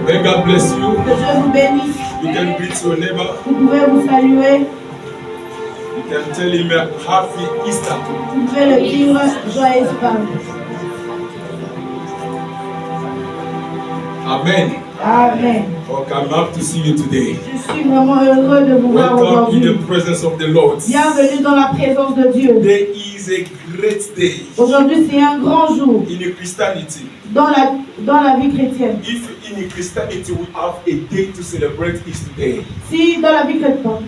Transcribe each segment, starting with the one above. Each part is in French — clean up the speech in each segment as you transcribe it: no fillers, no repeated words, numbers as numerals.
May God bless you. Que Dieu vous bénisse. You can greet your neighbor. Vous pouvez vous saluer. You can tell him Happy Easter. Vous pouvez le dire joyeuse Pâques. Amen. Amen. Okay, I'm happy to see you today. Je suis vraiment heureux de vous voir Welcome in aujourd'hui. the presence of the Lord. Bienvenue dans la présence de Dieu. Today is a great day Aujourd'hui, c'est un grand jour in Christianity. dans la vie chrétienne. If in Christianity we have a day to celebrate, is today. Si dans la vie chrétienne,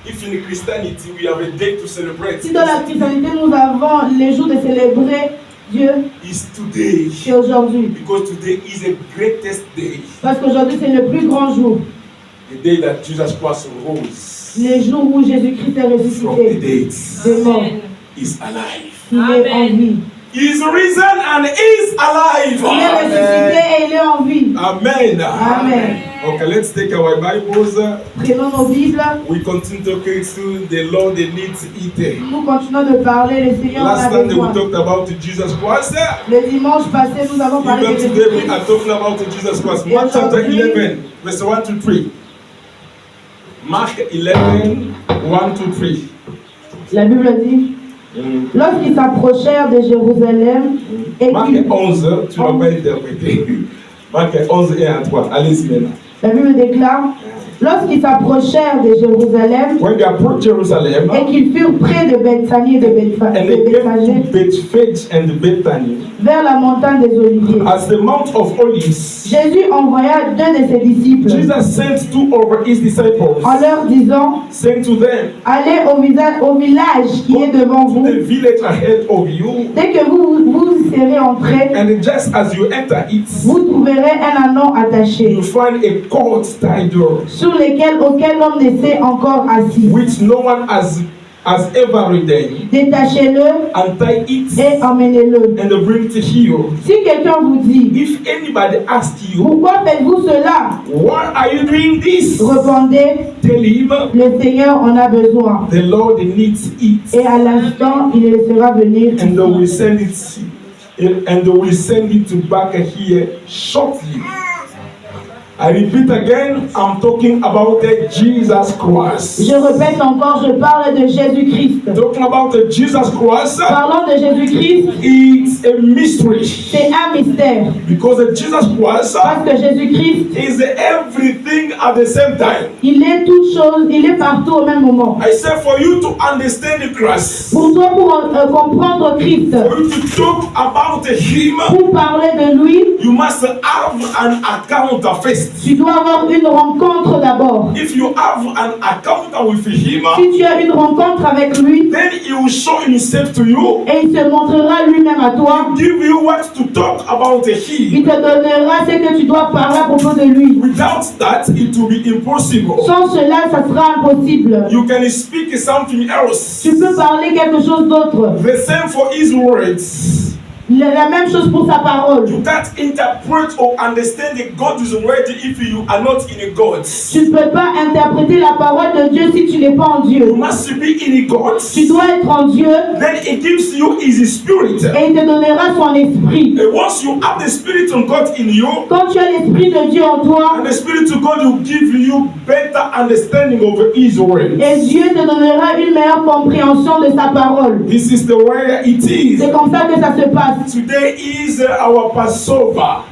If in Christianity we have a day to celebrate, si dans la chrétienté nous avons les jours de célébrer Dieu, is today. c'est aujourd'hui. Because today is the greatest day. Parce qu'aujourd'hui, c'est le plus grand jour. The day that Jesus Christ rose Le jour où Jésus-Christ est from the ressuscité dead de mort. is alive. Il est en vie. He is risen and is alive. Il est ressuscité et il est en vie. Amen. Amen. Okay, let's take our Bibles. Prenons nos Bibles. We continue talking to the Lord that needs it. Nous continuons de parler. Le Seigneur en a Last time we besoin. talked about Jesus Christ. Le dimanche passé, nous avons parlé Even de today we Jésus-Christ. are talking about Jesus Christ. Mark chapter 11, verse 1 to 3. Mark 11, 1 to 3. La Bible dit, lorsqu'ils s'approchèrent de Jérusalem et Marc qu'ils... 11, tu vas pas interpréter. Marc 11 et 1 à 3. Allez-y maintenant. La Bible déclare, lorsqu'ils s'approchèrent de Jérusalem When they approached Jerusalem, et qu'ils furent près de Bethanie et de and they came Bethphagée, to Bethphage and Bethany, vers la montagne des Oliviers, as the Mount of Olives, Jésus envoya deux de ses disciples Jesus sent two of his disciples, en leur disant, saying to them, allez au village qui est devant to vous. the village ahead of you, Dès que vous serez entrés, and just as you enter it, vous trouverez un anneau attaché, you find a cord tied there, sur lequel aucun homme ne s'est encore assis. which no one has ever ridden. Détachez-le Untie it et emmenez-le. and bring it here. Si quelqu'un vous dit, If anybody asks you, pourquoi faites-vous cela? why are you doing this? Répondez, Tell him le Seigneur en a besoin. the Lord needs it, Et à l'instant, il le laissera venir. and they will send it back here shortly. I repeat again, I'm talking about Jesus Christ. Je répète encore, je parle de Jésus-Christ. Talking about Jesus Christ, Parlant de Jésus-Christ, it's a mystery, c'est un mystère. because Jesus Christ Parce que Jésus-Christ, is everything at the same time. il est toute chose, il est partout au même moment. I said for you to understand Christ, Pour toi, pour comprendre Christ, for you to talk about Him, pour parler de lui, you must have an account first. tu dois avoir une rencontre d'abord. If you have an account with Him, Si tu as une rencontre avec lui, then He will show Himself to you, et il se montrera lui-même à toi, give you what to talk about il Him. te donnera ce que tu dois parler à propos de lui. Without that, it will be impossible. Sans cela, ça sera impossible. You can speak something else. Tu peux parler quelque chose d'autre. The same for His words. La même chose pour sa parole. You can't interpret or understand God's word if you are not in God. Tu ne peux pas interpréter la parole de Dieu si tu n'es pas en Dieu. You must be in God. Tu dois être en Dieu Then He gives you His Spirit. et il te donnera son esprit. And once you have the Spirit of God in you, Quand tu as l'esprit de Dieu en toi, and the Spirit of God will give you better understanding of His word. et Dieu te donnera une meilleure compréhension de sa parole. This is the way it is. C'est comme ça que ça se passe. Today is our Passover.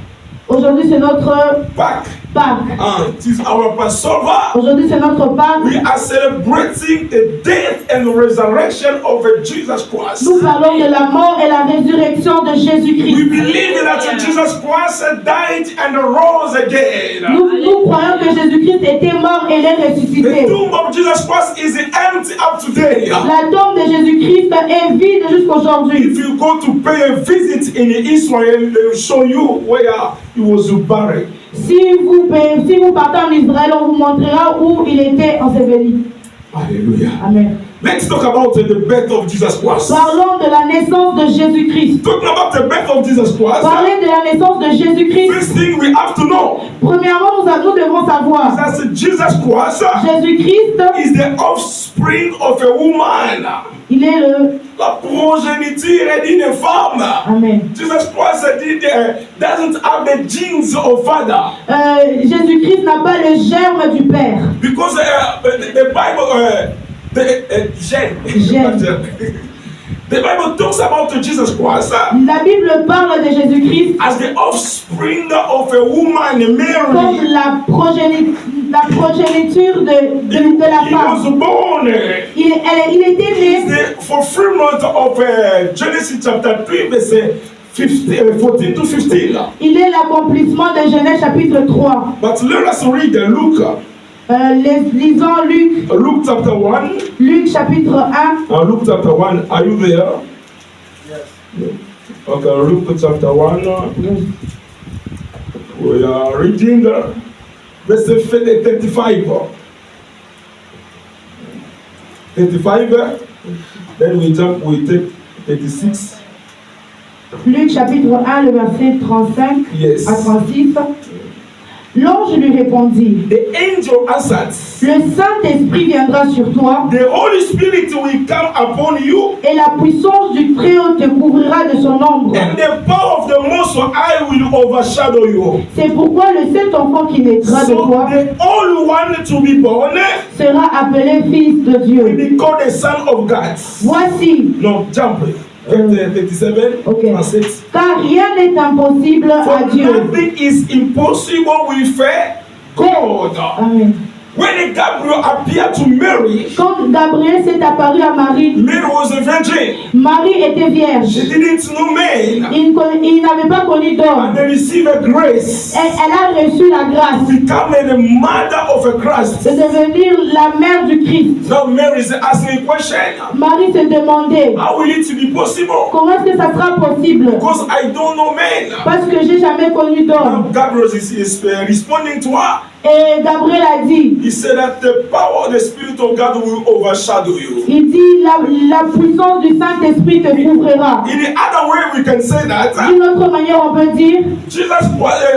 Aujourd'hui, c'est notre Pâques. Pâques. It is our Passover. Aujourd'hui, c'est notre Pâques. We are celebrating the death and resurrection of Jesus Christ. Nous parlons de la mort et la résurrection de We Jésus-Christ. believe that Jesus Christ died and rose again. Nous croyons que Jésus-Christ était mort et il est The ressuscité. tomb of Jesus Christ is empty up today. La tombe de Jésus-Christ est vide jusqu'aujourd'hui. If you go to pay a visit in Israel, they will show you where he was buried. Si vous partez en Israël, on vous montrera où il était enseveli. Hallelujah. Amen. Let's talk about the birth of Jesus Christ. Parlons de la naissance de Jésus-Christ. Talking about the birth of Jesus Christ. Parler de la naissance de Jésus-Christ. First thing we have to know. Premièrement, nous devons savoir. That Jesus Christ Jésus-Christ is the offspring of a woman. Il est le... La progéniture d'une femme. Amen. Jesus Christ doesn't have the genes of father. Jésus-Christ n'a pas le germe du Père. Because the Bible, the Bible talks about Jesus Christ La Bible parle de Jésus-Christ as the offspring of a woman, comme Mary. la progéniture de la He was femme. born. Il était It's né. the fulfillment of Genesis chapter 3, verse 14 to 15. Il est l'accomplissement de Genèse chapitre 3. But let us read Luke. Lisons Luc. Luke chapter 1. Luc chapitre 1. Luke chapter 1. Are you there? Yes. Okay, Luke chapter 1. We are reading verse 35. 35. Then we jump, we take 36. Luc chapitre 1, le verset 35 Yes. à 36. L'ange lui répondit, The angel answered, le Saint-Esprit viendra sur toi the Holy Spirit will come upon you, et la puissance du Très-Haut te couvrira de son ombre. and the power of the Most High will overshadow you. C'est pourquoi le seul enfant qui naîtra de So toi the only one to be born sera appelé Fils de will Dieu. be called the Son of God. Voici, No, jump. 37, Okay. verse 6. car rien n'est impossible à For Dieu. nothing is impossible with God. Amen. When Gabriel appeared to Mary, Quand Gabriel s'est apparu à Marie, Mary was a virgin. Marie était vierge. She didn't know man. Il n'avait pas connu And d'homme. they received a grace. Elle a reçu la grâce Become the mother of a Christ. de devenir la mère du Christ. Now Mary is asking a question. Marie se demandait, How will it be possible? comment est-ce que ça sera possible? Because I don't know man. Parce que j'ai jamais connu Now d'homme. Gabriel is responding to her. Et Gabriel a dit, He said that the power of the Spirit of God will overshadow you. il dit, la puissance du Saint-Esprit te couvrira. In the other way, we can say that D'une autre manière, on peut dire, Jesus,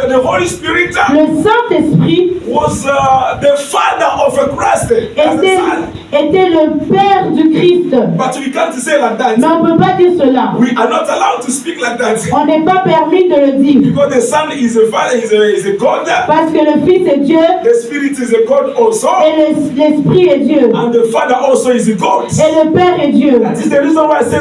the Holy Spirit, le Saint-Esprit was the father of a Christ as a son. était le Père du Christ. But we can't say like Mais that. on ne peut pas dire cela. We are not allowed to speak like that. On n'est pas permis de le dire. Because the Son is a father, is a God. Parce que le Fils est Dieu The Spirit is a God also. et l'Esprit est Dieu. And the Father also is a God. Et le Père est Dieu. That is the reason why I say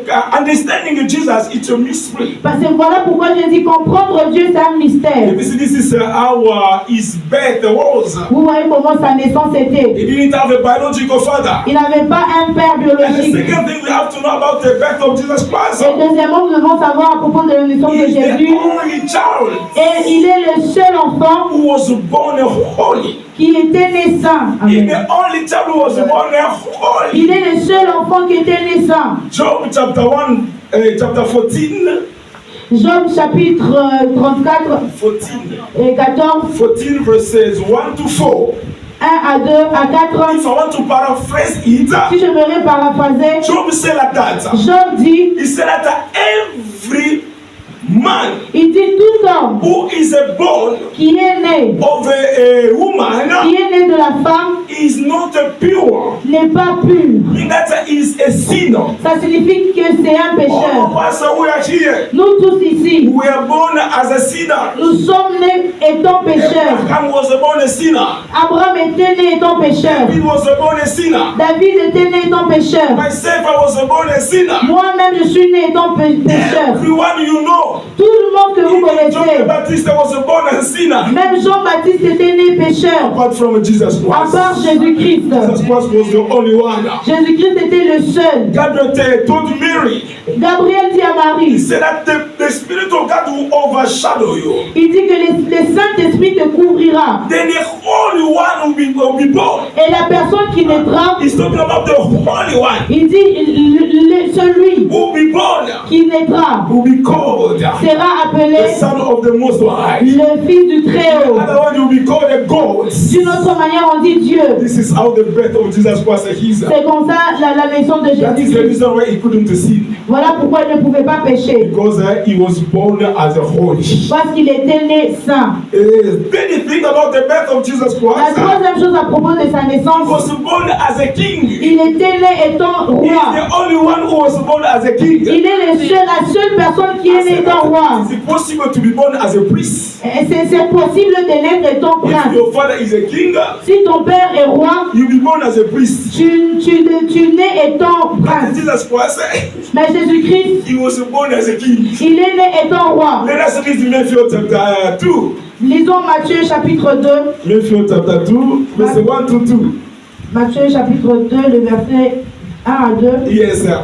that understanding Jesus, it's a mystery. Parce que voilà pourquoi je dis comprendre Dieu, c'est un mystère. This is how his birth was. Vous voyez comment sa naissance était. He didn't have a biological father. Il n'avait pas un père And the biologique. second thing we have to know about the birth of Jesus Christ, Et deuxièmement, nous devons savoir à propos de la naissance he de is the Jésus. only child Et il est le seul enfant who was born holy. qui était né saint. He is Amen. the only child who was born holy. Il est le seul enfant qui était né saint. Job chapter 1, chapter 14, Job chapitre 34 14, et 14, 14 verses 1 to 4. 1 à 2 à 4. If I want to paraphrase it, Si je voudrais paraphraser, Job said like that. Job dit, He said that every man il dit tout homme who is born qui est né, of a woman qui est né de la femme, is not pure. n'est pas pur. Meaning that is a sinner. Ça signifie que c'est un All pécheur. of us who are here, Nous tous ici, we are born as a sinner. nous sommes nés étant pécheurs. Abraham was born a sinner. Abraham était né étant pécheur. He was born a sinner. David était né étant pécheur. Myself, I was born a sinner. Moi-même, je suis né étant pécheur. Everyone you know, Tout le monde que vous even John the connaissez, Baptist was born a sinner. même Jean-Baptiste était né pécheur. Apart from Jesus À Christ. part Jésus-Christ. Jesus Christ was the only one. Jésus-Christ était le seul. Gabriel told Mary, Gabriel dit à he Marie, said that the Spirit of God will overshadow you. il dit que le Saint-Esprit te couvrira. Then the only one will be born. Et la personne qui naîtra, He's talking about the Holy One il dit celui who will be born, qui naîtra will be called sera the appelé Son of the Most High. le Fils du Très-Haut. Otherwise, he will be called a God. D'une autre manière, on dit Dieu. This is how the birth of Jesus Christ is. C'est comme ça la naissance de That is the Jésus-Christ. reason why he couldn't sin. Voilà pourquoi il ne pouvait pas pécher. Because he was born as a holy. Parce qu'il était né saint. Then you think about the birth of Jesus La Christ. troisième chose à propos de sa He naissance, was born as a king. il était né étant He is roi. the only one who was born as a king. Il est la seule personne qui est née étant roi. Is it possible to be born as a priest? Et c'est possible de naître étant If prince. your father is a king, Si ton père est roi, you'll be born as a priest. tu nais étant But prince. Jesus Christ, Mais Jésus-Christ, he was born as a king. il est né étant roi. Let us read Matthew chapter 2. Lisons Matthieu chapitre 2. Matthew chapter 2, verse 1 to 2. Matthieu chapitre 2, le verset 1 à 2. Yes, sir.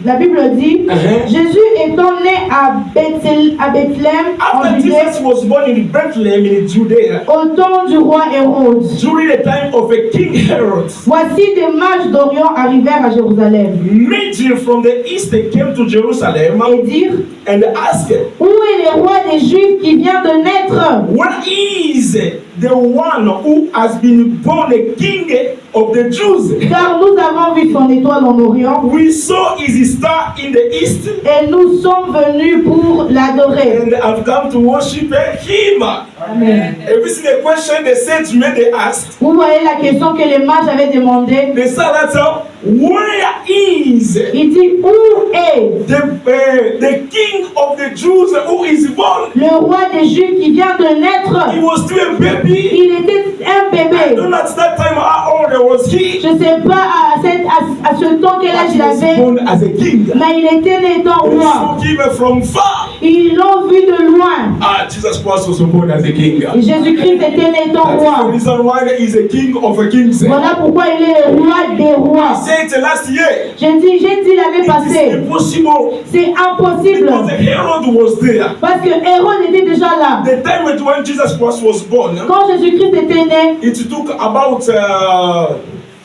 La Bible dit, Jésus étant né à Bethléem en After Judée, Jesus was born in Bethlehem in Judea, au temps du roi Hérode, during the time of a King Herod, voici des mages d'Orient arrivèrent à Jérusalem Magi from the east came to Jerusalem et dirent, and asked, où est le roi des Juifs qui vient de naître? "Where is the one who has been born a king of the Jews? Car nous avons vu son étoile en Orient We saw his star in the east et nous sommes venus pour l'adorer. and have come to worship him." Amen. Every single question the saints made, they asked, Vous voyez la question que les mages avaient demandé. they said that, where is Il dit, où est the king of the Jews who is born? le roi des Juifs qui vient de He naître? was still a baby. Il était un I bébé. don't know at that time how old was he. Je ne sais pas à ce temps quel âge But il he was avait, born as a king. mais il était né étant They roi. saw him from far. Ils l'ont vu de loin. Jesus Christ was born as a king. Et Jésus-Christ était né étant That is the roi. reason why he is a king of a kings. Voilà pourquoi il est le roi des I rois. said last year, J'ai dit l'année it is passée, impossible c'est impossible. because Herod was there. Parce que Hérode était déjà là. The time when Jesus Christ was born, Quand Jésus-Christ était né, it took about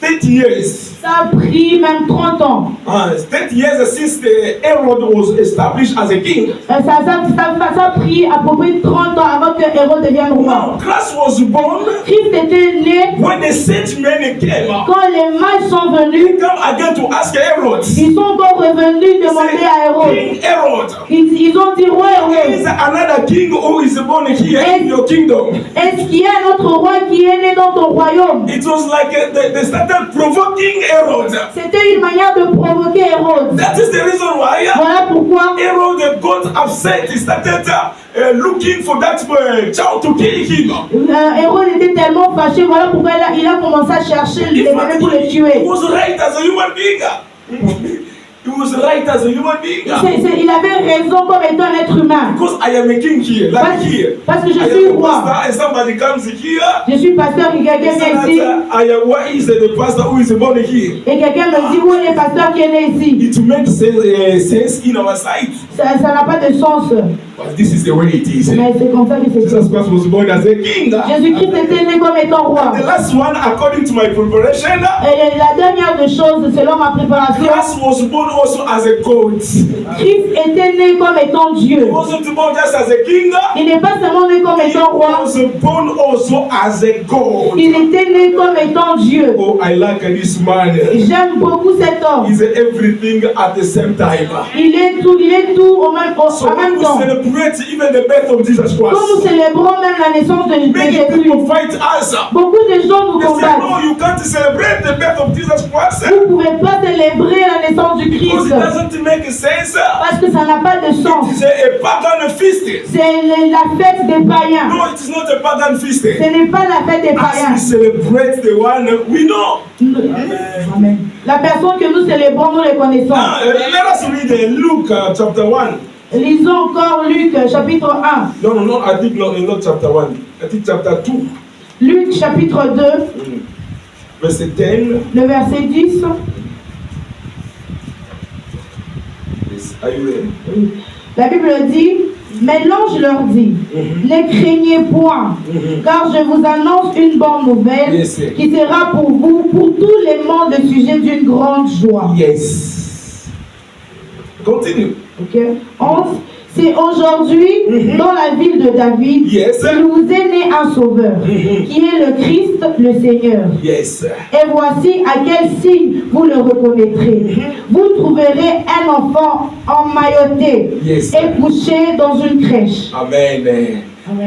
30 years. ça a pris même 30 ans. 30 years since the Herod was established as a king. Ça a pris à peu près 30 ans avant que Hérode devienne roi. Now, Christ was born Christ était né when the saint men came. quand les mages sont venus. They come again to ask Herod. Ils sont encore revenus demander à Hérode. King Herod, Ils ont dit, roi is Hérode, another king who is born here in your kingdom? est-ce qu'il y a un autre roi qui est né dans ton royaume? It was like they started provoking Herod. C'était une manière de provoquer Hérode. That is the reason why Voilà pourquoi Herod got upset. He started looking for that child to kill him. Hérode était tellement fâché. Voilà pourquoi il a commencé à chercher les bébés pour les tuer. He was right as a human being. He was right as a human being. Il avait raison comme étant un être humain. Because I am a king here, like here. Parce que je I suis am a roi. pastor and somebody comes here. Je suis pasteur et quelqu'un vient ici. Why is the pastor who is born here? Et quelqu'un me dit, où est le pasteur qui est né ici? It makes sense in our sight. Ça n'a pas de sens. But this is the way it is. Mais c'est comme ça que c'est. Jesus Christ was born as a king. Jésus-Christ était né comme étant roi. The last one, according to my preparation, Et la dernière des choses, selon ma préparation, Christ was born also as a God. Christ était né comme étant He Dieu. wasn't born just as a king. Il n'est pas seulement né comme He étant roi, was born also as a God. il était né comme étant Dieu. Oh, I like this man. J'aime beaucoup cet homme. He's everything at the same time. Il est tout en même So temps. when we celebrate even the birth of Jesus Quand nous Christ, célébrons même la naissance de many Jésus, people fight us. beaucoup de gens nous They say, combattent. no, you can't celebrate the birth of Jesus Christ Vous ne pouvez pas célébrer la naissance du because Christ it doesn't make sense. parce que ça n'a pas de sens. It's a pagan feast. C'est la fête des païens. No, it is not a pagan feast. Ce n'est pas la fête des As we païens. celebrate the one we know. Amen. La personne que nous célébrons, nous les connaissons. Now, let us read Luke chapter 1. Lisons encore Luc chapitre 1. No, I think not chapter 1. I think chapter 2. Luc chapitre 2, Verse 10. le verset 10. Yes, are you there? La Bible dit, Mais l'ange leur dit, ne craignez point, car je vous annonce une bonne nouvelle qui sera pour vous, pour tous les mondes, le sujet d'une grande joie. Yes. Continue. Ok. 11. C'est aujourd'hui, dans la ville de David, il vous est né un sauveur, qui est le Christ, le Seigneur. Yes. Et voici à quel signe vous le reconnaîtrez. Vous trouverez un enfant emmailloté et couché dans une crèche. Amen.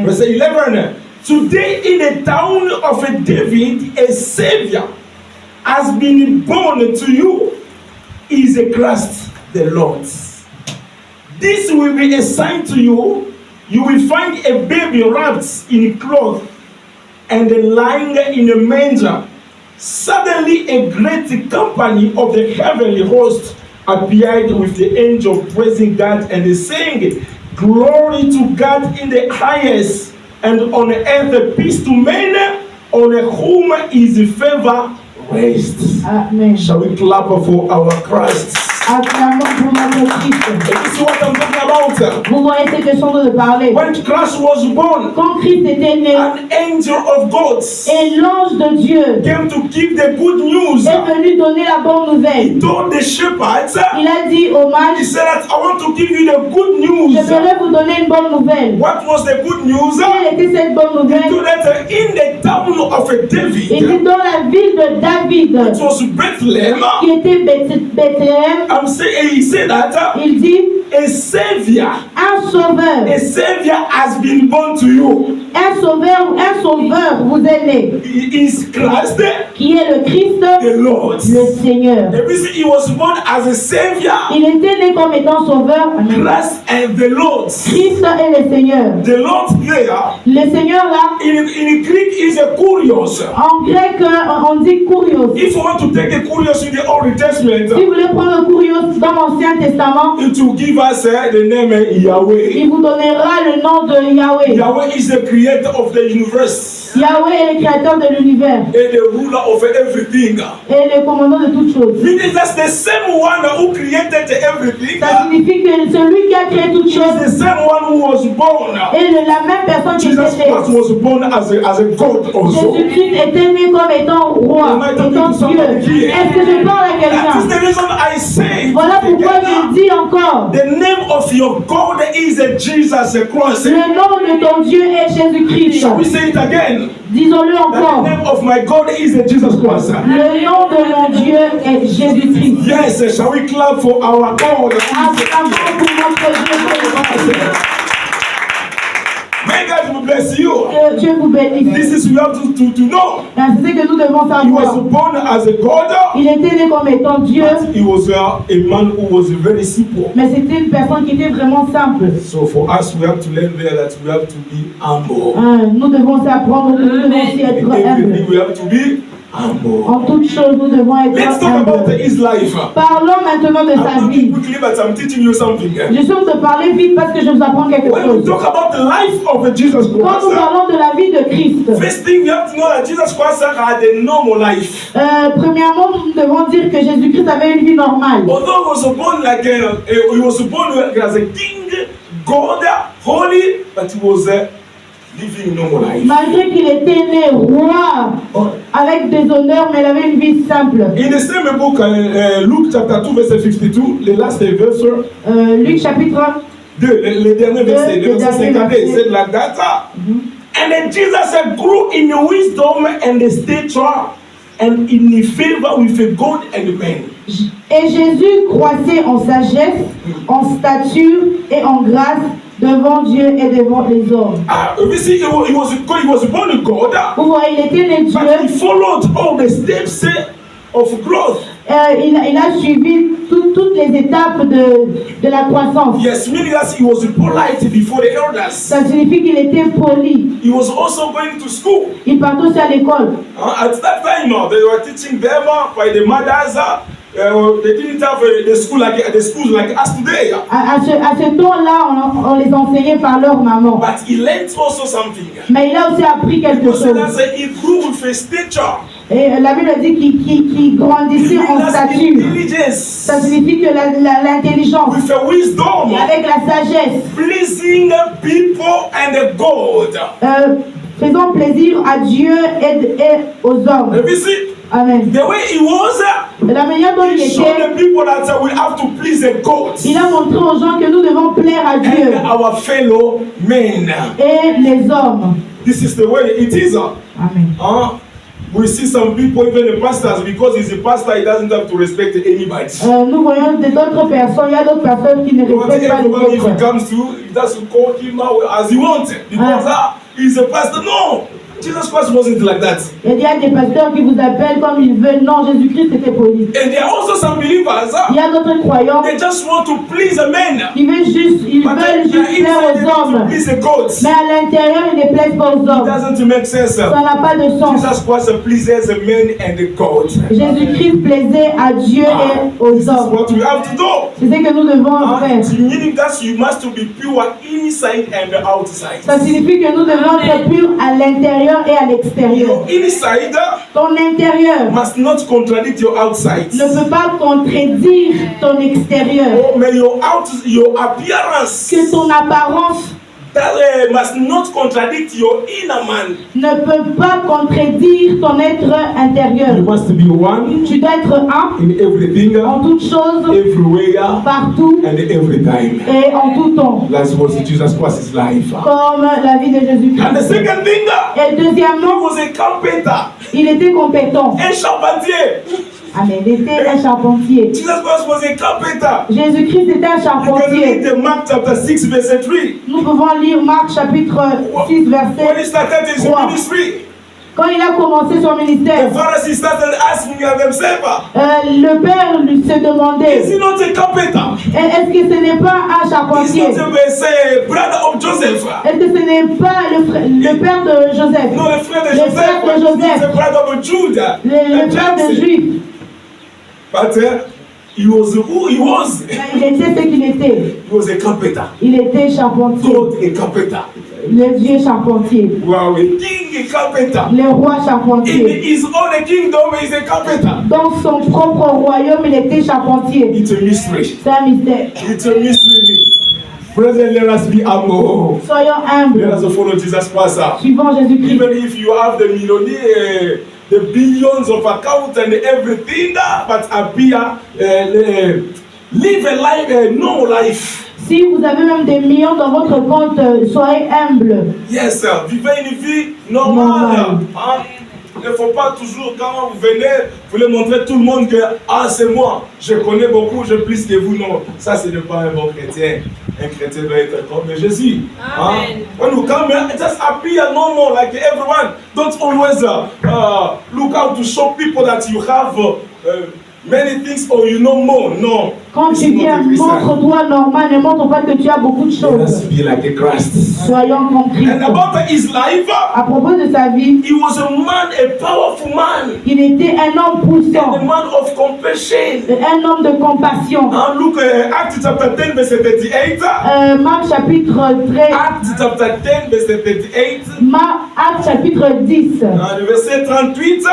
Verse 11. Today in the town of David, a Savior has been born to you. Is a Christ the Lord. This will be a sign to you. You will find a baby wrapped in cloth and lying in a manger. Suddenly a great company of the heavenly host appeared with the angel praising God and saying, Glory to God in the highest, and on earth peace to men on whom is favor raised. Amen. Shall we clap for our Christ? Acclamons pour notre Christ. And you see what I'm talking about? Vous voyez ce que je suis en train de parler. When Christ was born, Quand Christ était né, an angel of God et l'ange de Dieu came to give the good news. est venu donner la bonne nouvelle. He told the shepherds, Il a dit aux he mages, said that I want to give you the good news. je voudrais vous donner une bonne nouvelle. What was the good news? Quelle était cette bonne He nouvelle? told that in the town of Il David, dit dans la ville de David, it was Bethlehem. qui était Bethléem, He said that il dit, a Savior has been born to you. un sauveur vous est né, He is Christ, qui est le Christ, the Lord. le Seigneur. The reason he was born as a Savior, Il était né comme étant sauveur, Christ and the Lord. Christ et le Seigneur. The Lord there, Le Seigneur là, in Greek, is a kurios. en grec, on dit kurios. If you want to take a kurios in the Old Testament, Si vous voulez prendre un kurios dans l'Ancien Testament, it will give us the name Yahweh. il vous donnera le nom de Yahweh. Yahweh is the creator of the universe Yahweh est le créateur de l'univers and the ruler of everything. et le commandant de toutes choses. Meaning that's the same one who created everything. Ça signifie que celui qui a créé toutes He is choses the same one who was born. est la même personne qui Jesus était Christ was born as a God also. Jésus-Christ était né comme étant roi, étant Dieu. Est-ce que je parle à That is quelqu'un? the reason I say. Voilà pourquoi je dis encore, The name of your God is Jesus Christ. le nom de ton Dieu est Jésus-Christ. Shall we say it again? Disons-le That encore. the name of my God is Jesus Christ. Le nom de mon Dieu est Jésus-Christ. Yes, shall we clap for our God? Acclamons pour notre Dieu. May God bless you. Que Dieu vous bénisse. This is we have to know. C'est ce que nous devons He was savoir. born as a God. Il était né comme étant Dieu, He was a man who was very simple. mais c'était une personne qui était vraiment simple. So for us, we have to learn there that we have to be humble. Nous devons apprendre que nous devons aussi être In everything, humbles. we have to be humble. En toutes choses, nous devons Let's être talk about humbles. his life. Parlons maintenant de sa I'm vie. talking quickly, but I'm teaching you something. Je suis en train de parler vite parce que je vous apprends quelque When we chose. talk about the life of Jesus Quand nous Christ, parlons de la vie de Christ, first thing you have to know that Jesus Christ had a normal life. premièrement, nous devons dire que Jésus-Christ avait une vie normale. Although he was born he was born as a king, God, holy, but he was living a normal life. Malgré qu'il était né roi avec des honneurs, mais il avait une vie simple. In the same book, Luke chapter 2, verse 52, the last verse, Luc chapitre 2, le dernier verset, le le verset dernier 52, verset. said like that. And then Jesus grew in wisdom and stature and in favor with God and men. Et Jésus croissait en sagesse, en stature et en grâce devant Dieu et devant les hommes. You see, he was born in God, Vous voyez, il était né but he Dieu. followed all the steps of growth. Il a suivi toutes les étapes de la croissance. Yes, meaning that he was polite before the elders. Ça signifie qu'il était poli. He was also going to school. Il partait aussi à l'école. At that time, they were teaching them by the mothers they didn't have the schools like us today. À ce temps-là, on les enseignait par leur maman. But he learned also something. Mais il a aussi appris quelque chose. He grew with a stature. Et la Bible dit qu'il grandissait en stature. Ça signifie que l'intelligence, with a wisdom, avec la sagesse, pleasing people and God. Faisant plaisir à Dieu et aux hommes. Amen. The way he was, la manière dont il showed était, the people that we have to please God. Il a montré aux gens que nous devons plaire à Dieu. And our fellow men. Et les hommes. This is the way it is. Amen. We see some people, even the pastors, because he's a pastor, he doesn't have to respect anybody. Nous voyons d'autres personnes, il y a d'autres personnes qui ne respectent pas les autres. If he comes to, he doesn't call him out as he wants, because he's a pastor. No, Jesus Christ wasn't like that. Il y a des pasteurs qui vous appellent comme ils veulent. Non, Jésus-Christ était poli. And there are also some believers. Il y a d'autres croyants. They just want to please a man. Ils veulent juste plaire aux hommes. Mais à l'intérieur, ils ne plaisent pas aux hommes. It doesn't make sense. Ça n'a pas de sens. Jesus Christ pleases a man and God. Jésus-Christ plaisait à Dieu et aux hommes. What we have to do. C'est ce que nous devons faire. Meaning that you must be pure inside and outside. Ça signifie que nous devons être purs à l'intérieur et à l'extérieur. Inside, ton intérieur must not contradict your outside. Ne peut pas contredire ton extérieur. Oh, mais your appearance. Que ton apparence that must not contradict your inner man. Ne peut pas contredire ton être intérieur. You must be one. Tu dois être un. In everything. En toutes choses. Everywhere. Partout. And every time. Et en tout temps. That was Jesus Christ's life. Comme la vie de Jésus-Christ. And the second thing. Et deuxièmement. He was a carpenter. Il était compétent. Un charpentier. Amen. Il était un charpentier. Jesus Christ was a carpenter. Jésus-Christ était un charpentier. You can read Mark chapter 6 verset 3. Nous pouvons lire Marc chapitre 6 verset When he started his 3. ministry. Quand il a commencé son ministère, the Pharisees started asking themselves, le père lui se demandait, is he not a carpenter? Est-ce que ce n'est pas un charpentier? Is not a brother of Joseph? Est-ce que ce n'est pas le père de Joseph? Non, le frère de le frère de Joseph. The brother of Judah. Le frère de Juif. But he was who he was. Il était ce qu'il était. He was a carpenter. Il était charpentier. God a carpenter. Le Dieu charpentier. Wow, a king a carpenter. Le roi charpentier. In his own kingdom, he is a carpenter. Dans son propre royaume, il était charpentier. It's a mystery. C'est un mystère. It's a mystery. Brethren, let us be humble. Soyons humbles. Let us follow Jesus Christ. Suivons Jésus-Christ. Even if you have the millionaire, the billions of accounts and everything, but appear, live a life, no life. Si vous avez même des millions dans votre compte, soyez humble. Yes, sir. Vivez une vie normale. Hein? Il ne faut pas toujours, quand vous venez, vous voulez montrer à tout le monde que c'est moi, je connais beaucoup, je plus que vous. Non, ça, ce n'est pas un bon chrétien. Un chrétien doit être comme Jésus. Amen. When you come here, just appear normal like everyone. Don't always look out to show people that you have many things or you know more. No. Quand tu viens, montre-toi normal, ne montre pas que tu as beaucoup de choses. Be like a Christ. Soyons comme Christ. And about his life, à propos de sa vie, he was a man, a powerful man. Il était un homme puissant. And a man of compassion. Un homme de compassion. Look at Acts chapter 10 verset 38. Marc chapitre 13. Acts chapter 10 verset 38. Acts chapitre 10. Verset 38.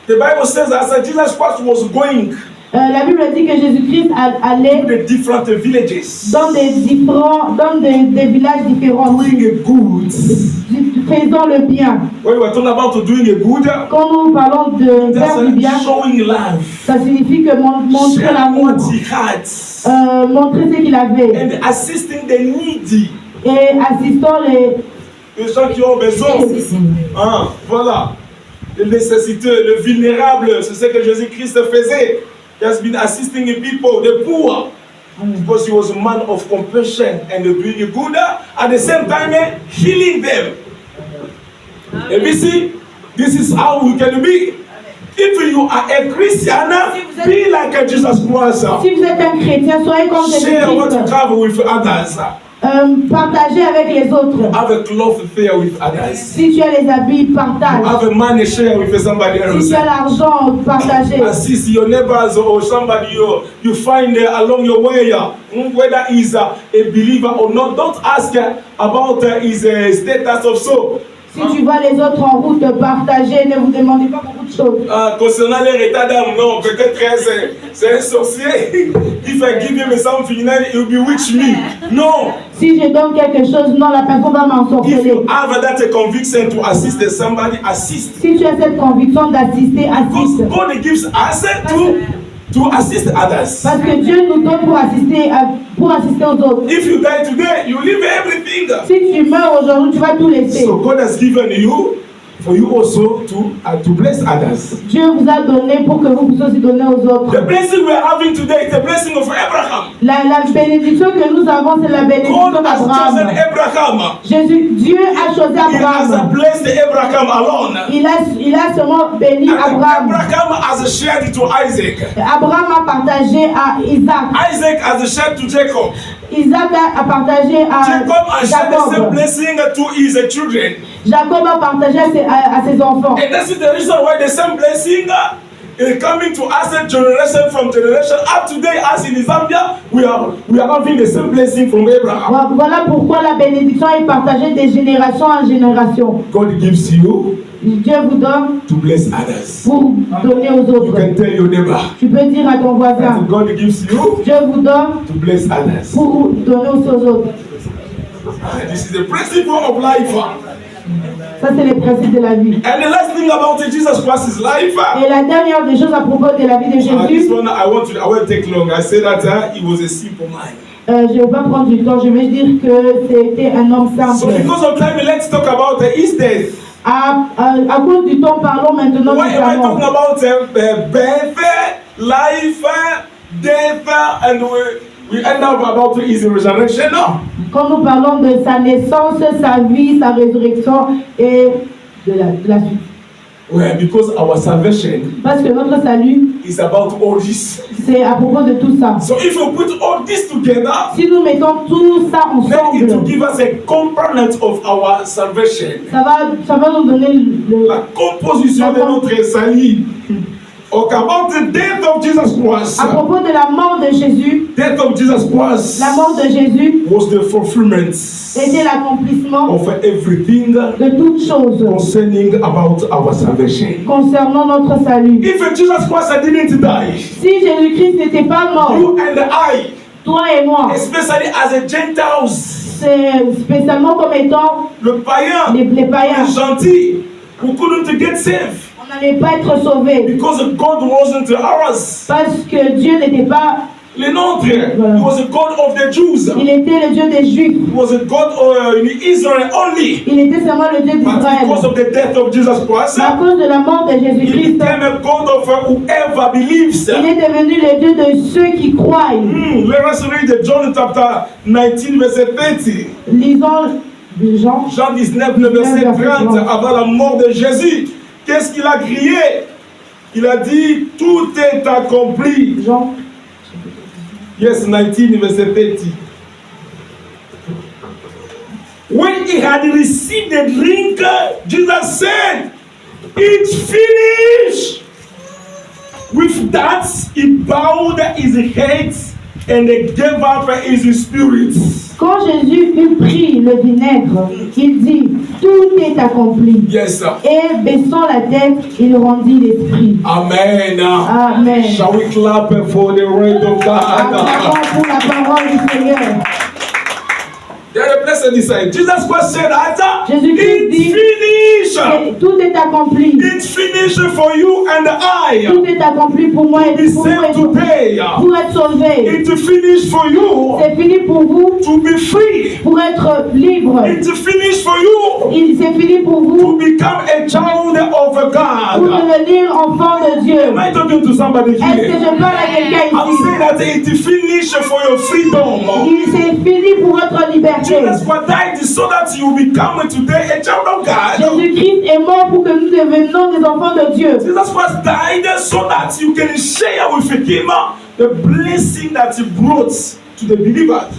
The Bible says as Jesus Christ was going. La Bible dit que Jésus-Christ allait different villages. dans des villages différents. Doing a good. Faisons le bien. When we are talking about doing a good, quand nous parlons de faire du bien, showing love. Ça signifie que montrer l'amour, montrer ce qu'il avait, and assisting the needy, et assistant les gens qui ont besoin. Voilà. Le nécessiteux, le vulnérable, c'est ce que Jésus-Christ faisait. He has been assisting the people, the poor, because he was a man of compassion and doing good, at the same time healing them. And we see, this is how we can be. If you are a Christian, be like Jesus Christ. Si vous êtes un chrétien, soyez comme Jésus-Christ. Share what you have with others. Partager avec les autres. Have a cloth affair with others. Si tu as les habits, partage. Have a money share with somebody else. Si tu as l'argent, partager. Assist your neighbors or somebody you find along your way, whether he's a believer or not. Don't ask about his status of soul. Si tu vois les autres en route partager, ne vous demandez pas beaucoup de choses. Concernant leur état d'âme, non, peut-être c'est un sorcier. If I give him something, he will bewitch me. Non. Si je donne quelque chose, non, la personne va If m'ensorceler. you have that conviction to assist somebody, assist. Si tu as cette conviction d'assister, Because assiste. God gives us to assist others. Parce que Dieu nous donne pour assister aux autres. If you die today, you leave everything. Si tu meurs aujourd'hui, tu vas tout laisser. So God has given you for you also to bless others. Dieu vous a donné pour que vous puissiez aussi donner aux autres. The blessing we are having today is the blessing of Abraham. La bénédiction que nous avons, c'est la bénédiction God has chosen d'Abraham. Abraham. Dieu a choisi He has Abraham. blessed Abraham alone. Il a seulement béni And Abraham. Abraham has shared it to Isaac. Abraham a partagé à Isaac. Isaac has shared to Jacob. Isaac a partagé à Jacob has shared the same Jacob. blessing to his children. Jacob a partagé à ses enfants. And that's the reason why the same blessing is coming to us generation from generation. Up today, as in Zambia, we are having the same blessing from Abraham. Voilà pourquoi la bénédiction est partagée de génération en génération. God gives you Dieu vous donne to bless others. pour donner aux You autres. can tell your neighbor. Tu peux dire à ton voisin, That God gives you Dieu vous donne to bless others. pour donner aussi aux autres. This is the principle of life. Ça, c'est le principe de la vie. And the last thing about Jesus Christ's life. Et la dernière des choses à propos de la vie de This Jésus, one I won't take long. I say that he was a simple man. je ne vais pas prendre du temps, je vais dire que c'était un homme So simple. because of time, let's talk about his death. À cause du temps, parlons maintenant de Why am I sa talking mort. about birth, life, death, and we end up about his resurrection? No. Quand nous parlons de sa naissance, sa vie, sa résurrection et de la suite. Well, because our salvation Parce que notre salut, is about all this. c'est à propos de tout ça. So if you put all this together, Si nous mettons tout ça then it will ensemble, give us a component of our salvation. ça va nous donner La composition de notre salut. Okay, about the death of Jesus Christ. à propos de la mort de Jésus. Death of Jesus Christ La mort de Jésus was the fulfillment était l'accomplissement of everything de toutes choses concerning about our salvation. concernant notre salut. If Jesus Christ didn't die, Si Jésus-Christ n'était pas mort, you and I, toi et moi, especially as a Gentiles, c'est spécialement comme étant le païen, les païens, le gentil, we couldn't get saved on n'allait pas être sauvés because God wasn't ours. parce que Dieu n'était pas, Le nôtre, he was a God of the Jews. il était le Dieu des Juifs, He was a God in Israel only. il était seulement le Dieu But because d'Israël. of the death of Jesus Christ, Mais à cause de la mort de he Jésus-Christ, became a God of whoever believes. il est devenu le Dieu de ceux qui croient. Let us read John chapter 19, verset 30. Lisons Jean. Jean 19, le verset 30, avant la mort de Jésus. Qu'est-ce qu'il a crié? Il a dit, tout est accompli. Jean. Yes, 19, verset 30. When he had received the drink, Jesus said, it's finished. With that, he bowed his head and gave up his spirit. Quand Jésus eut pris le vinaigre, il dit, tout est accompli. Yes, sir. Et baissant la tête, il rendit l'esprit. Amen. Amen. Shall we clap for the word of God? Acclamons pour la parole du Seigneur. Then the blessed decide. Jesus Christ said, Jésus-Christ it's dit, finished. tout est accompli. It's finished for you and I. Tout est accompli pour moi et Be pour vous et saved today. pour être sauvé. It's finished for you C'est fini pour vous to be free. pour être libre. It's finished for you C'est fini pour to vous become a child of pour God. devenir enfant de Dieu. Am I talking to somebody Est-ce que here? je parle à quelqu'un I'm ici? saying that it's finished for your freedom. C'est fini pour votre liberté. Jesus Christ died so that you become today a child of God. Jésus-Christ est mort pour que nous devenions des enfants de Dieu. Jesus Christ died so that you can share with him the blessing that he brought to the believers.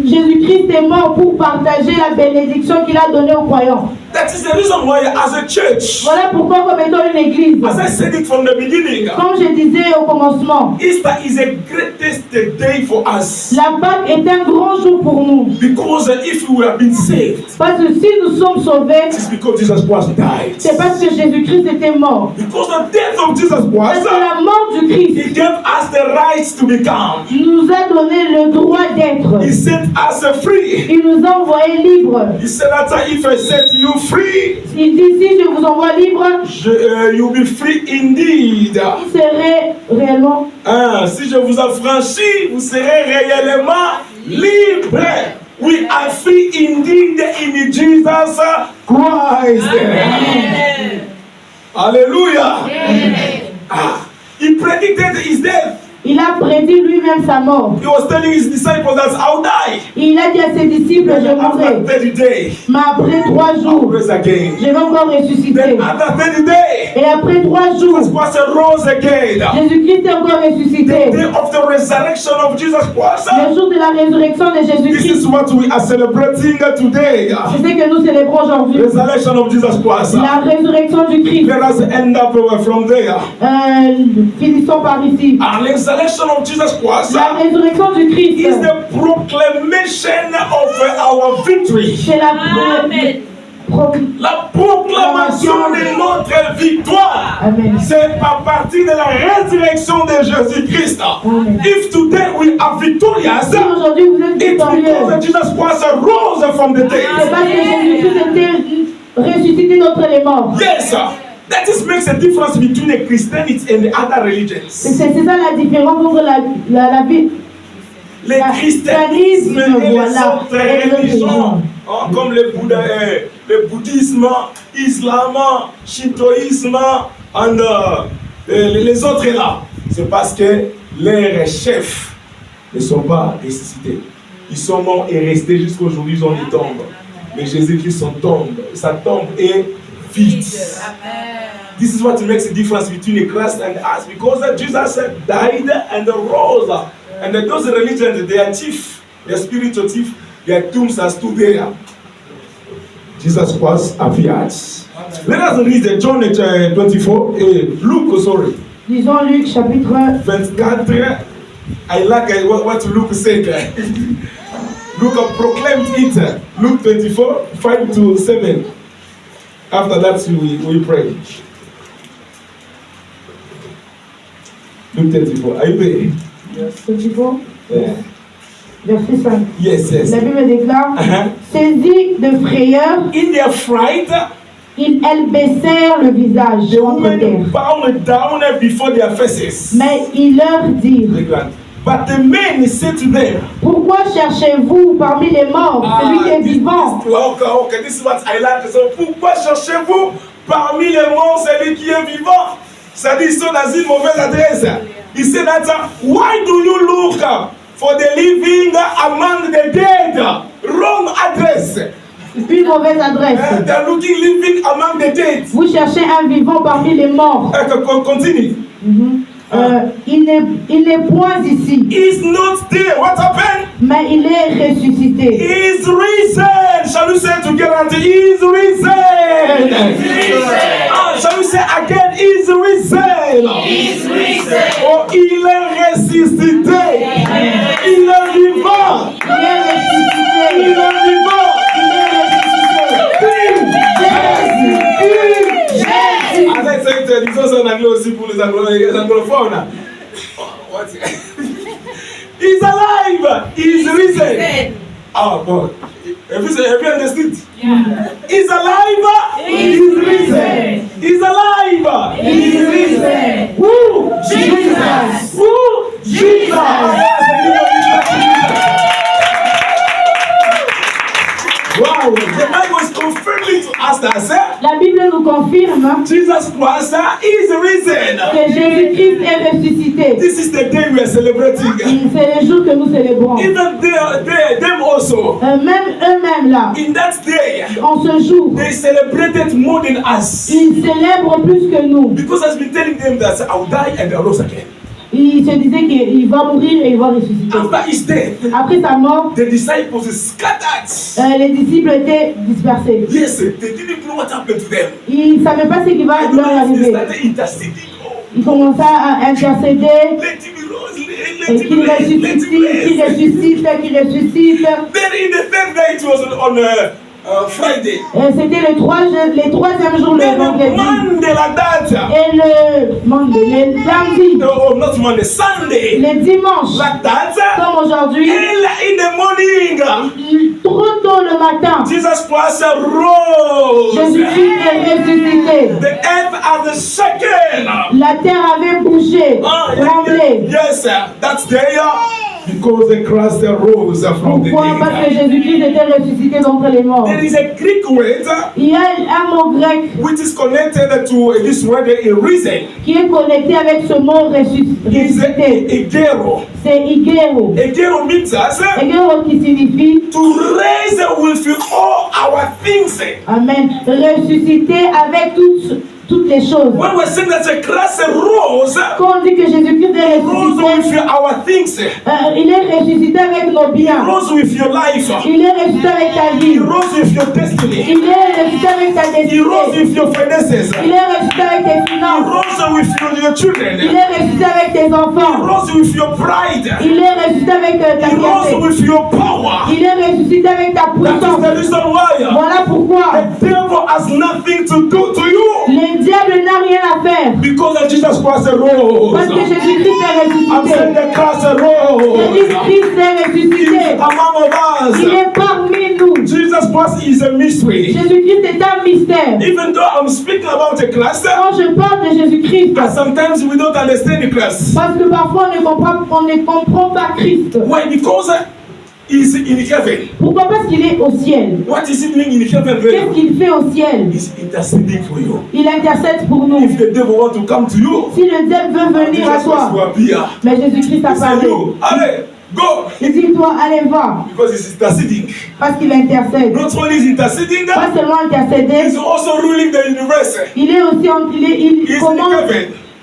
Jésus-Christ est mort pour partager la bénédiction qu'il a donnée aux croyants. That is the reason why, as a church, Voilà pourquoi, comme étant une église, as I said it from the beginning, comme je disais au commencement, Easter is a greatest day for us. la Pâque est un grand jour pour nous. Because if we have been saved, Parce que si nous sommes sauvés, it's because Jesus Christ died. c'est parce que Jésus-Christ était mort. Because the death of Jesus Parce Christ, que la mort du Christ He gave us the right to become. nous a donné le droit d'être. He set us free. Il nous a envoyés libres. He said that if I set you free, Il dit, si je vous envoie libre, you'll be free indeed. vous serez réellement. Si je vous affranchis, vous serez réellement libre. We are free indeed in Jesus Christ. Amen. Hallelujah. Amen. He predicted his death. Il a prédit lui-même sa mort. He was telling his disciples that I'll die. Il a dit à ses disciples, je mourrai. Mais après 3 jours, je vais encore ressusciter. Et après 3 jours, Jésus-Christ est encore ressuscité. The day of the resurrection of Jesus Christ. Le jour de la résurrection de Jésus-Christ. This is what we are celebrating today. C'est ce que nous célébrons aujourd'hui. Resurrection of Jesus Christ. La résurrection du Christ. Let us end up from there. Finissons par ici. The resurrection of Jesus Christ, la résurrection du Christ, is the proclamation of our victory. C'est la proclamation de notre victoire. Amen. C'est à partir de la résurrection de Jésus-Christ. If today we are victorious, si aujourd'hui vous êtes victorieux, because Jesus Christ rose from the dead. C'est parce que Jésus-Christ était ressuscité d'entre les morts. Yes, sir. That is makes a difference between a Christianity and the other religions. C'est ça la différence entre la vie. Le christianisme et les autres religions, comme le bouddhisme, l'islam, le shintoïsme et les autres là. C'est parce que leurs chefs ne sont pas ressuscités. Ils sont morts et restés jusqu'aujourd'hui, ils ont des tombes. Mais Jésus-Christ, son tombe, sa tombe est vide. This is what makes a difference between Christ and us, because Jesus died and rose, and those religions, they are chief, they are spiritual chief, their tombs are still there. Jesus Christ appeared. Let us read John 24, Luke, sorry. Lisons Luc chapitre 24. I like what Luke said. Luke proclaimed it. Luke 24, 5 to 7. After that, we pray. Luke 24. Are you there? Yes. 24. Yeah. Verset 5. Yes, yes. La Bible déclare, saisis de frayeur, in their fright, elles baissèrent le visage contre terre. Bowed down before their faces. Mais ils leur dirent, but the men said to them, pourquoi cherchez-vous parmi les morts celui qui est vivant? Okay, this is what I like. So, pourquoi cherchez-vous parmi les morts celui qui est vivant? C'est-à-dire, ils sont dans une mauvaise adresse. He said that, why do you look for the living among the dead? Wrong address. Une mauvaise adresse. They are looking living among the dead. Vous cherchez un vivant parmi les morts. Continue. Il n'est point ici. He's not there. What happened? Mais il est ressuscité. He's risen. Shall we say together? He's risen. Shall we say again? He's risen. He's risen. Oh, il est ressuscité. Il est vivant. Il est ressuscité. Il est vivant. As I said, it's also an Anglo aussi pour les anglophones. He's alive. He's risen. Oh, God. Have you understood? Yeah. He's alive. He's risen. He's alive. He's risen. Woo! Jesus. Woo! Jesus. Wow, the Bible is confirming to us that la Bible nous confirme Jesus Christ is risen. Que Jésus-Christ est ressuscité. This is the day we are celebrating. C'est le jour que nous célébrons. Even them also. Même eux-mêmes là. In that day, en ce jour, they celebrated more than us. Ils célèbrent plus que nous. Because I've been telling them that I will die and I rose again. Il se disait qu'il va mourir et il va ressusciter. After his death, après sa mort, the disciples scattered. Les disciples étaient dispersés. Yes, they didn't know what happened to them. Ils ne savaient pas ce qui va leur arriver. Ils commençaient à intercéder. Qu'il ressuscite. Then in the third day, it was on Friday. C'était le troisième jour, le vendredi. Monday like that. Et le lundi. No, not Monday, Sunday. Le dimanche. Like that. Comme aujourd'hui. In the morning. Trop tôt le matin. Jesus Christ rose. Jésus-Christ est ressuscité. The earth has shaken. La terre avait bougé, tremblé. Yes, that's there. Because the Christ rose from the dead. Parce que Jésus-Christ était ressuscité d'entre les morts. There is a Greek word. Il y a un mot grec. Which is connected to this word risen. Qui est connecté avec ce mot ressuscité. Egero. C'est igero. Egero means us. Egero qui signifie to raise with all our things. Amen. Ressusciter avec toutes les choses. When we saying that the Christ rose, quand on dit que Jésus-Christ est ressuscité, with our things. Il est ressuscité avec nos biens. He rose with your life. Il est ressuscité avec ta vie. He rose with your destiny. Il est ressuscité avec ta destinée. He rose with your finances. Il est ressuscité avec tes finances. He rose with your children. Il est ressuscité avec tes enfants. He rose with your pride. Il est ressuscité avec ta fierté. He rose with your power. Il est ressuscité avec ta puissance. That is the reason why. Voilà pourquoi. The devil has nothing to do to you. Le diable n'a rien à faire. Because Jesus Christ rose. Parce que Jésus-Christ est ressuscité. I'm saying the Christ rose. Jésus-Christ est ressuscité. Among us. Il est parmi nous. Jesus Christ is a mystery. Jésus-Christ est un mystère. Even though I'm speaking about the Christ, quand je parle de Jésus-Christ, and sometimes we don't understand the Christ. Parce que parfois on ne comprend pas Christ. Why? Because He's in heaven. Pourquoi? Parce qu'il est au ciel. What is it doing in heaven? Qu'est-ce qu'il fait au ciel? He's interceding for you. Il intercède pour nous. If the devil want to come to you, si le diable veut venir à toi, mais Jésus-Christ a parlé. Allez, go. Il dit toi, allez va. Because he's interceding. Parce qu'il intercède. Not only is interceding, pas seulement intercéder. He's also ruling the universe. Il est aussi il commande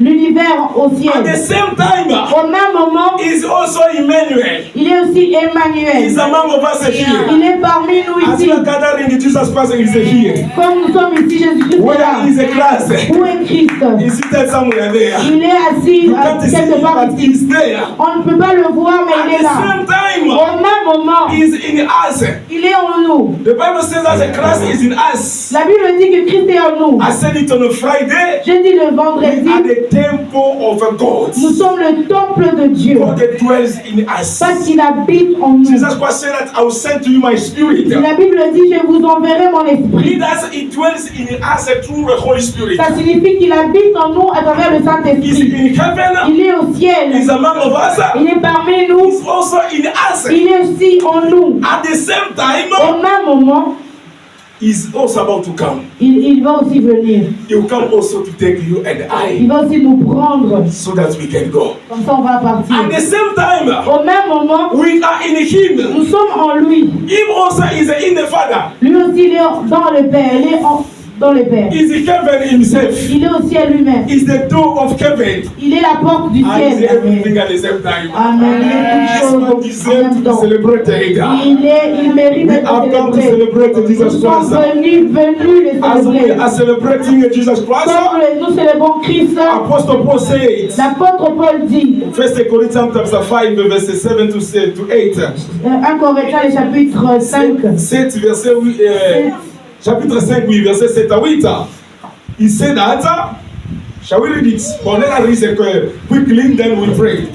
l'univers au ciel. At the same time, au même moment, is also Emmanuel. Il est aussi Emmanuel. He's among us here. Il est parmi nous ici. As we are gathering, Jesus Christ is here. Comme nous sommes ici, Jésus-Christ est là. Where is Christ? Où est Christ? He's seated somewhere there. Il est assis quelque part ici. He's there. On ne peut pas le voir, mais il est là. At the same time, au même moment, he's in us. Il est en nous. The Bible says that Christ is in us. La Bible dit que Christ est en nous. I said it on a Friday. J'ai dit le vendredi. We are the temple of God. Nous sommes le temple de Dieu. God dwells in us. Parce qu'il habite en nous. Jesus Christ said that I will send to you my spirit. La Bible dit je vous enverrai mon esprit. It dwells in us through the Holy Spirit. Ça signifie qu'il habite en nous à travers le Saint-Esprit. Il est au ciel. He's among us. Il est parmi nous. He's also in us. Il est aussi en nous. At the same time, au même moment, He's also about to come. Il va aussi venir. He will come also to take you and I. Il va aussi nous prendre. So that we can go. Comme ça on va partir. At the same time, au même moment, we are in Him. Nous sommes en lui. Him also is in the Father. Lui aussi il est dans le Père. Il est dans le Père. Is the heaven himself. Il est au ciel lui-même. Is the door of heaven. Il est la porte du ciel. And is everything at the same time. Amen. Il est en même temps. Il mérite d'être célébré. Nous sommes venus le célébrer. As celebrating Jesus Christ. Comme nous célébrons Christ. Apostle Paul said. L'apôtre Paul dit. 1 Corinthians chapter 5 verset 7 to 8. 1 Corinthiens le chapitre 5. 7 verset 8. Chapitre 5, oui, verset 7 à 8. Il said that, shall we read it? Bon, let us read it quickly, then we pray.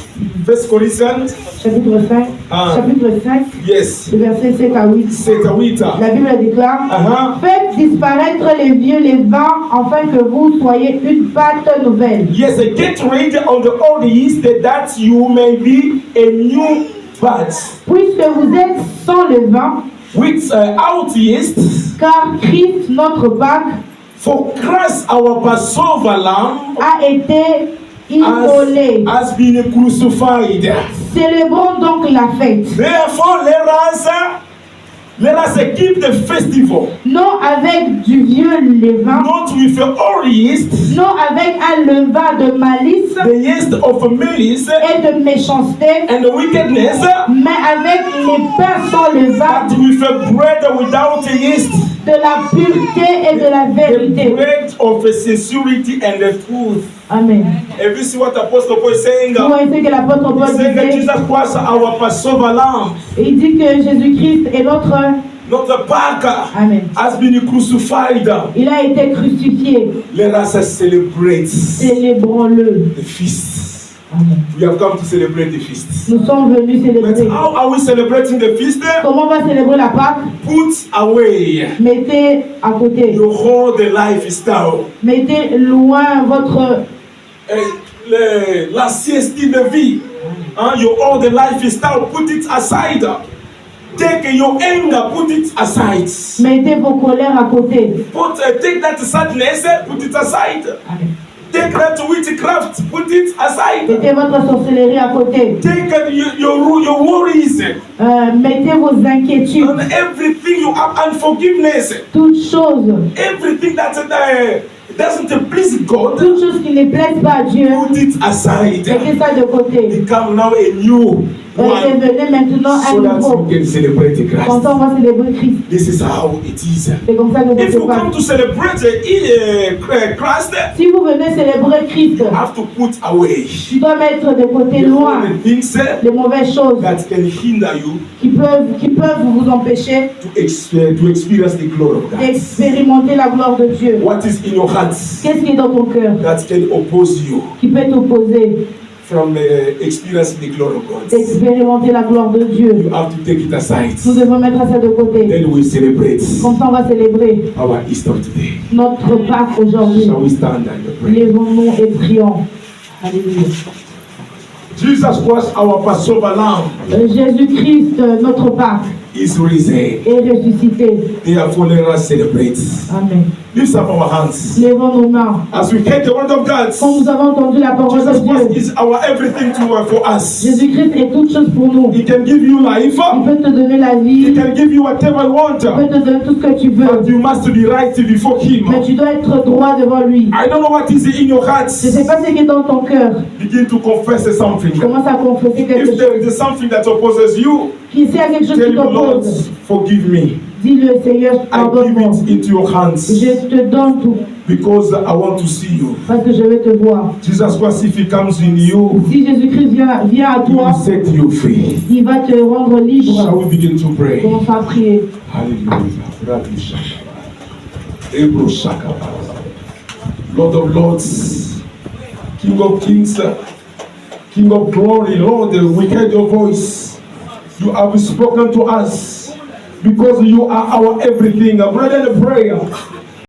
1 Corinthians. Chapitre 5. Chapitre 5. Yes. Verset 7 à 8. 7 à 8. La Bible déclare, faites disparaître les vieux, les vains, afin que vous soyez une pâte nouvelle. Yes, get rid of the old yeast, that you may be a new batch. Puisque vous êtes sans levain, with out yeast, car Christ notre Pâque, for Christ our Passover lamb, a été immolé, has been crucified. Célébrons donc la fête. Therefore, let us Let us keep the festival. Non avec du vieux levain. Not with all yeast. Non avec un levain de malice. The yeast of malice. Et de méchanceté. And the wickedness. Mais avec les pains sans levain. But with bread without yeast. De la pureté et de la vérité. The bread of sincerity and the truth. Amen. And you see what Apostle Paul is saying? Vous voyez que l'apôtre Paul disait. Jesus Christ, our Passover lamb. Il dit que Jésus-Christ est notre Parker. Amen. Has been crucified. Il a été crucifié. Let us celebrate. Célébrons-le. The feast. Amen. We have come to celebrate the feast. Nous sommes venus célébrer. But how are we celebrating the feast? Comment on va célébrer la Pâque? Put away. Mettez à côté. You hold the lifestyle. Mettez loin votre l'ancien style de vie. You hold the lifestyle. Put it aside. Take your anger. Put it aside. Mettez vos colères à côté. Take that sadness. Put it aside. Amen. Take that witchcraft, put it aside. Mettez votre sorcellerie à côté. Take your worries. Mettez vos inquiétudes. And everything you have unforgiveness. Toutes choses. Everything that doesn't please God. Toutes choses qui ne plaisent pas à Dieu. Put it aside. Mettez ça de côté. Become now a new one. Devenez maintenant un nouveau. So that you can celebrate Christ. Comme ça, on va célébrer Christ. This is how it is. C'est comme ça que If you come to celebrate Christ, si vous venez célébrer Christ, you have to put away. Tu dois mettre de côté loin les mauvaises choses that can hinder you qui peuvent vous empêcher to experience the glory of God. D'expérimenter la gloire de Dieu. What is in your heart? Qu'est-ce qui est dans ton cœur? That can oppose you. Qui peut t'opposer? From experiencing the glory of God. D'expérimenter la gloire de Dieu. You have to take it aside. Nous devons mettre ça de côté. Then we celebrate. Comme ça, on va célébrer our Easter today. Notre Pâque aujourd'hui. Shall we stand and pray? Lèvons-nous et prions. Alléluia. Jesus Christ, our Passover lamb. Jésus-Christ, notre Pâque, is risen. Est ressuscité. Therefore, let us celebrate. Amen. Lift up our hands. Lèvons nos mains. As we hear the word of God. Quand nous avons entendu la parole de Jesus Dieu. Christ is our everything for us. Jésus-Christ est toute chose pour nous. He can give you life. Il peut te donner la vie. He can give you whatever you want. Il peut te donner tout ce que tu veux. But you must be right before Him. Mais tu dois être droit devant lui. I don't know what is in your heart. Je ne sais pas ce qui est dans ton cœur. Begin to confess something. Commence à confesser quelque chose. If there is something that opposes you, s'il y a quelque chose qui Lord, t'oppose, forgive me. dis-le, Seigneur, pardonne-moi. I give it into your hands. Je te donne tout. Because I want to see you. Parce que je vais te voir. Jesus Christ, if He comes in you, si Jésus-Christ vient à toi, He will set you free. Il va te rendre libre. Shall we begin to pray? Commence à prier. Hallelujah. Lord of Lords, King of Kings, King of Glory, Lord, we heard your voice. You have spoken to us because you are our everything. Brother, prayer.